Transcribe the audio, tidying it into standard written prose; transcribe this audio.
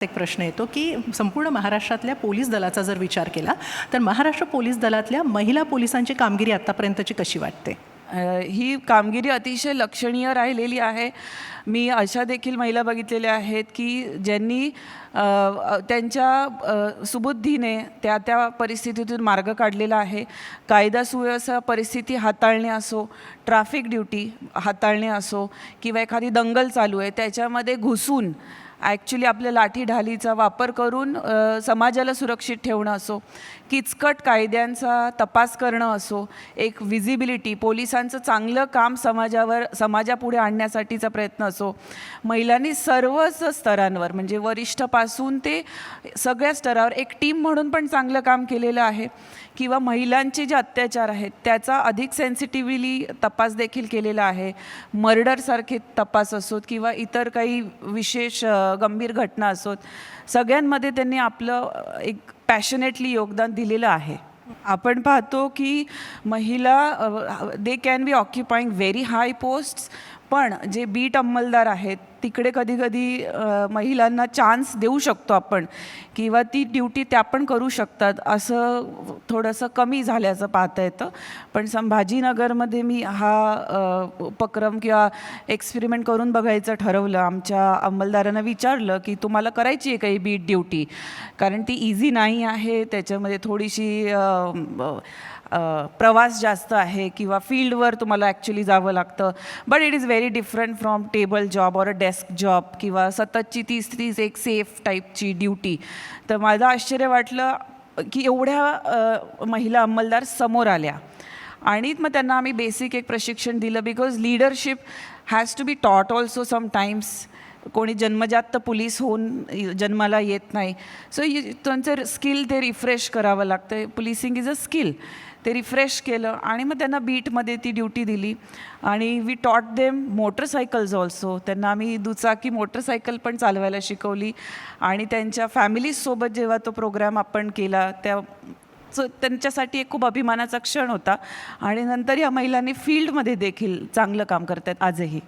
एक प्रश्न येतो की संपूर्ण महाराष्ट्रातल्या पोलीस दलाचा जर विचार केला तर महाराष्ट्र पोलीस दलातल्या महिला पोलिसांची कामगिरी आतापर्यंतची कशी वाटते? ही कामगिरी अतिशय लक्षणीय राहिलेली आहे. मी अशा देखील महिला बघितलेल्या आहेत की ज्यांनी त्यांच्या सुबुद्धीने त्या परिस्थितीतून मार्ग काढलेला आहे. कायदा सुव्यवस्था परिस्थिती हाताळणे असो, ट्रॅफिक ड्युटी हाताळणे असो किंवा एखादी दंगल चालू आहे त्याच्यामध्ये घुसून ॲक्च्युली आपल्या लाठीढालीचा वापर करून समाजाला सुरक्षित ठेवणं असो, किचकट कायद्यांचा तपास करणं असो, एक विजिबिलिटी पोलिसांचं चांगलं काम समाजापुढे आणण्यासाठीचा प्रयत्न असो, महिलांनी सर्वच स्तरांवर म्हणजे वरिष्ठपासून ते सगळ्या स्तरावर एक टीम म्हणून पण चांगलं काम केलेलं आहे. किंवा महिलांचे जे अत्याचार आहेत त्याचा अधिक सेन्सिटिव्हली तपास देखील केलेला आहे. मर्डरसारखे तपास असोत किंवा इतर काही विशेष गंभीर घटना असोत, सगळ्यांमध्ये त्यांनी आपलं एक पॅशनेटली योगदान दिलेलं आहे. आपण पाहतो की महिला they can be occupying very high posts, पण जे बीट अंमलदार आहेत तिकडे कधी कधी महिलांना चान्स देऊ शकतो आपण किंवा ती ड्युटी त्या पण करू शकतात, असं थोडंसं कमी झाल्याचं पाहता येतं. पण संभाजीनगरमध्ये मी हा उपक्रम किंवा एक्सपेरिमेंट करून बघायचं ठरवलं. आमच्या अंमलदारांना विचारलं की तुम्हाला करायची आहे काही बीट ड्युटी, कारण ती इझी नाही आहे, त्याच्यामध्ये थोडीशी प्रवास जास्त आहे किंवा फील्डवर तुम्हाला ॲक्च्युली जावं लागतं. But it is very different from table job और अ डेस्क जॉब किंवा सततची 30 एक सेफ टाईपची ड्युटी. तर माझं आश्चर्य वाटलं की एवढ्या महिला अंमलदार समोर आल्या आणि मग त्यांना आम्ही बेसिक एक प्रशिक्षण दिलं. Because leadership has to be taught also sometimes. कोणी जन्मजात तर पोलीस होऊन जन्माला येत नाही. सो त्यांचं स्किल ते रिफ्रेश करावं लागतं. Policing is a skill. ते रिफ्रेश केलं आणि मग त्यांना बीटमध्ये ती ड्युटी दिली आणि वी टॉट देम मोटरसायकल्स ऑल्सो. त्यांना आम्ही दुचाकी मोटरसायकल पण चालवायला शिकवली आणि त्यांच्या फॅमिलीजसोबत जेव्हा तो प्रोग्राम आपण केला त्यांच्यासाठी एक खूप अभिमानाचा क्षण होता. आणि नंतर या महिलांनी फील्डमध्ये देखील चांगलं काम करतात आजही.